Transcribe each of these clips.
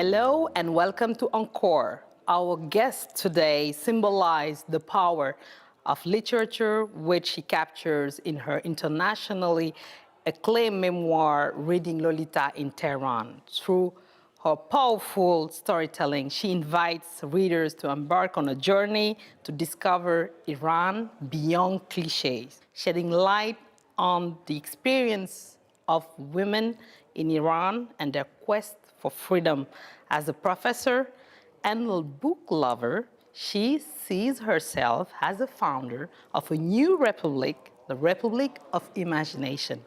Hello and welcome to Encore. Our guest today symbolizes the power of literature, which she captures in her internationally acclaimed memoir, Reading Lolita in Tehran. Through her powerful storytelling, she invites readers to embark on a journey to discover Iran beyond clichés, shedding light on the experience of women in Iran and their quest for freedom. As a professor and a book lover, she sees herself as a founder of a new republic, the Republic of Imagination.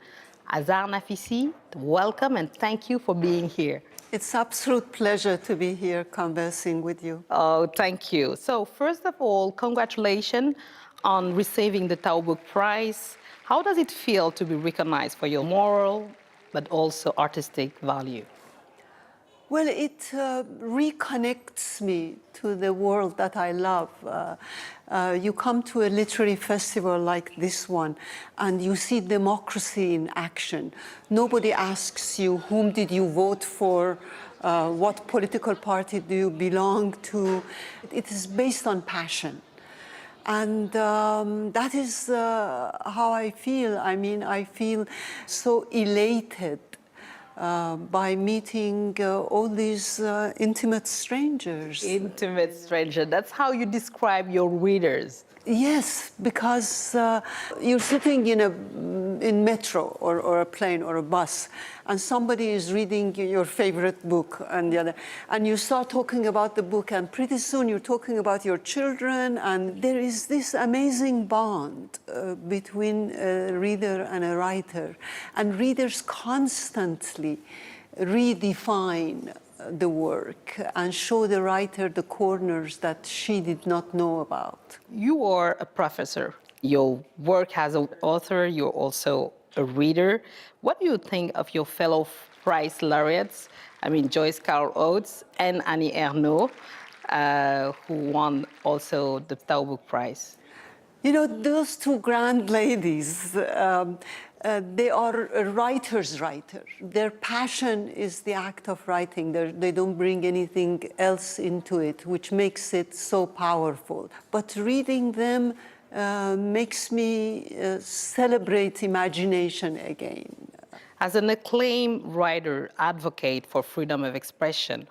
Azar Nafisi, welcome and thank you for being here. It's an absolute pleasure to be here conversing with you. Oh, thank you. So first of all, congratulations on receiving the Tao Book Prize. How does it feel to be recognized for your moral but also artistic value? Well, it reconnects me to the world that I love. You come to a literary festival like this one, and you see democracy in action. Nobody asks you, whom did you vote for? What political party do you belong to? It is based on passion. And that is how I feel. I mean, I feel so elated by meeting all these intimate strangers. Intimate stranger, that's how you describe your readers. Yes, because you're sitting in metro or a plane or a bus, and somebody is reading your favorite book, and you start talking about the book, and pretty soon you're talking about your children, and there is this amazing bond between a reader and a writer, and readers constantly redefine the work and show the writer the corners that she did not know about. You are a professor. Your work as an author, you're also a reader. What do you think of your fellow prize laureates? I mean, Joyce Carol Oates and Annie Ernaux, who won also the Tao Book Prize. You know, those two grand ladies, they are a writer's writer. Their passion is the act of writing. They don't bring anything else into it, which makes it so powerful. But reading them makes me celebrate imagination again. As an acclaimed writer, advocate for freedom of expression,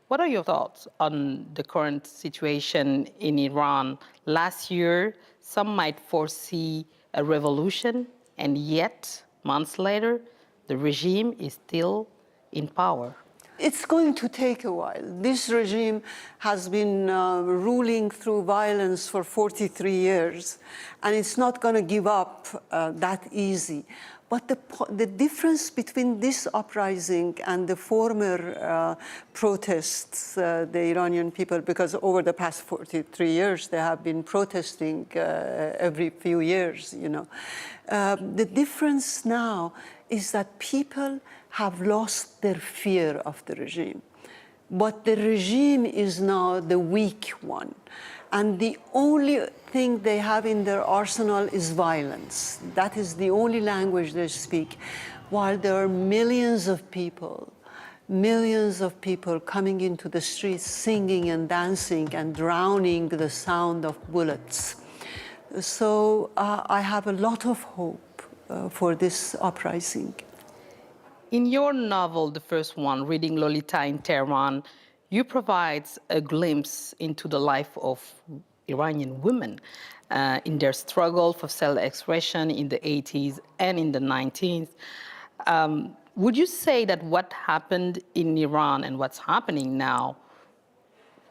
what are your thoughts on the current situation in Iran? Last year, some might foresee a revolution, and yet, months later, the regime is still in power. It's going to take a while. This regime has been ruling through violence for 43 years, and it's not going to give up that easy. But the difference between this uprising and the former protests, the Iranian people, because over the past 43 years, they have been protesting every few years, you know. The difference now is that people have lost their fear of the regime. But the regime is now the weak one. And the only thing they have in their arsenal is violence. That is the only language they speak. While there are millions of people coming into the streets, singing and dancing and drowning the sound of bullets. So I have a lot of hope for this uprising. In your novel, the first one, Reading Lolita in Tehran, you provide a glimpse into the life of Iranian women in their struggle for self-expression in the 80s and in the 90s. Would you say that what happened in Iran and what's happening now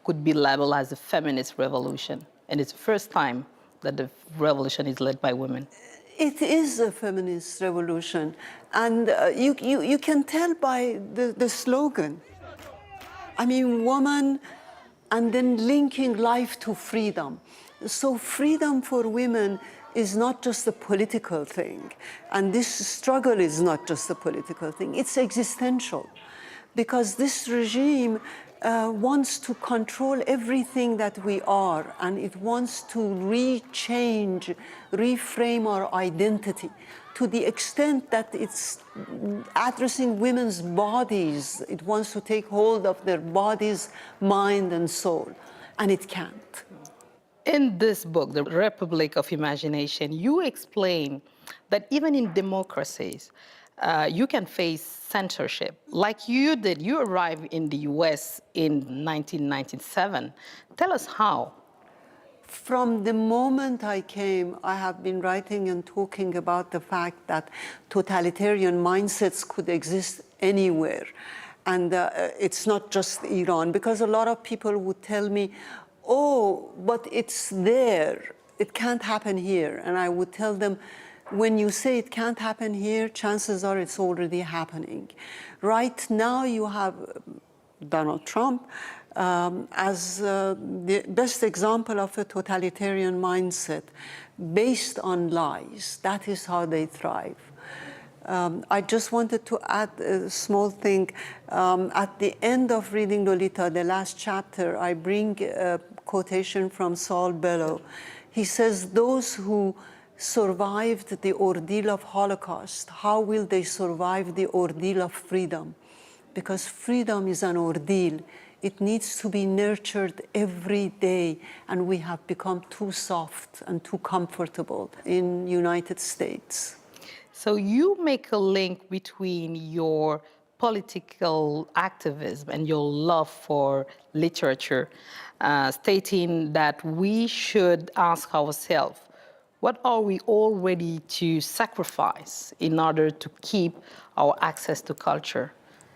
could be labeled as a feminist revolution? And it's the first time that the revolution is led by women. It is a feminist revolution. And you can tell by the slogan. I mean, woman, and then linking life to freedom. So freedom for women is not just a political thing. And this struggle is not just a political thing. It's existential. Because this regime wants to control everything that we are, and it wants to reframe our identity to the extent that it's addressing women's bodies. It wants to take hold of their bodies, mind, and soul, and it can't. In this book, The Republic of Imagination, you explain that even in democracies, you can face censorship. Like you did, you arrived in the US in 1997. Tell us how. From the moment I came, I have been writing and talking about the fact that totalitarian mindsets could exist anywhere. And it's not just Iran, because a lot of people would tell me, oh, but it's there. It can't happen here. And I would tell them, when you say it can't happen here, chances are it's already happening. Right now you have Donald Trump as the best example of a totalitarian mindset based on lies. That is how they thrive. I just wanted to add a small thing. At the end of reading Lolita, the last chapter, I bring a quotation from Saul Bellow. He says, those who survived the ordeal of Holocaust, how will they survive the ordeal of freedom? Because freedom is an ordeal. It needs to be nurtured every day, and we have become too soft and too comfortable in the United States. So you make a link between your political activism and your love for literature, stating that we should ask ourselves, what are we all ready to sacrifice in order to keep our access to culture?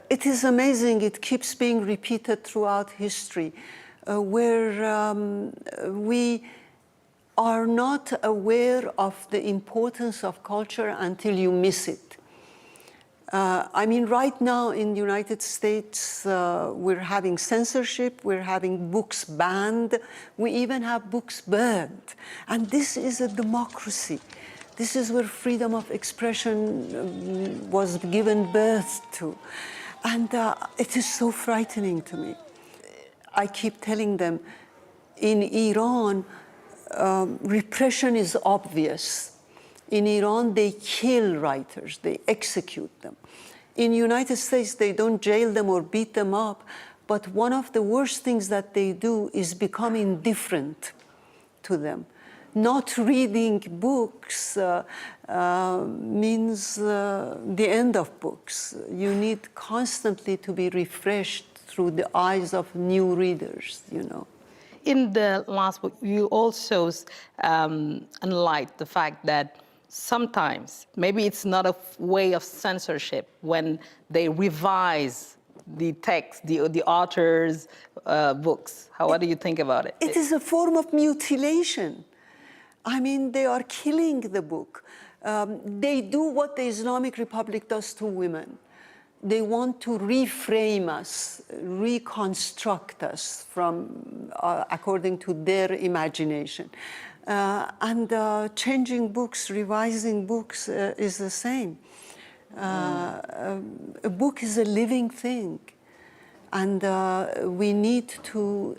It is amazing. It keeps being repeated throughout history, where we are not aware of the importance of culture until you miss it. I mean, right now in the United States, we're having censorship, we're having books banned, we even have books burned. And this is a democracy. This is where freedom of expression was given birth to. And it is so frightening to me. I keep telling them, in Iran, repression is obvious. In Iran, they kill writers, they execute them. In the United States, they don't jail them or beat them up, but one of the worst things that they do is become indifferent to them. Not reading books means the end of books. You need constantly to be refreshed through the eyes of new readers, you know. In the last book, you also enlighten the fact that sometimes, maybe it's not a way of censorship when they revise the text, the author's books. What do you think about it? It is a form of mutilation. I mean, they are killing the book. They do what the Islamic Republic does to women. They want to reframe us, reconstruct us from, according to their imagination. And changing books, revising books is the same. A book is a living thing, and we need to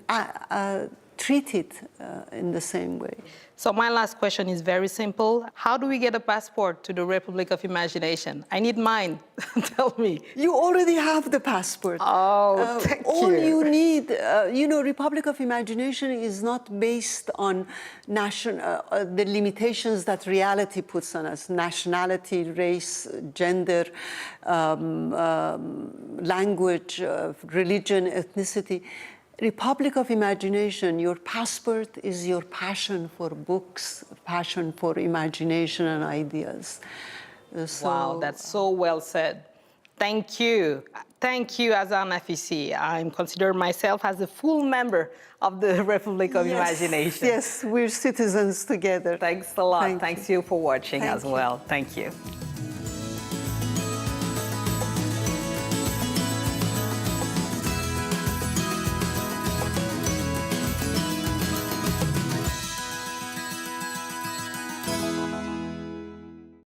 treat it in the same way. So my last question is very simple. How do we get a passport to the Republic of Imagination? I need mine. Tell me. You already have the passport. Oh, thank you. All you need, you know, Republic of Imagination is not based on the limitations that reality puts on us: nationality, race, gender, language, religion, ethnicity. Republic of Imagination, your passport is your passion for books, passion for imagination and ideas. Wow, that's so well said. Thank you. Thank you, Azar Nafisi. I consider myself as a full member of the Republic of Imagination. Yes, we're citizens together. Thanks a lot. Thanks you for watching as well. Thank you.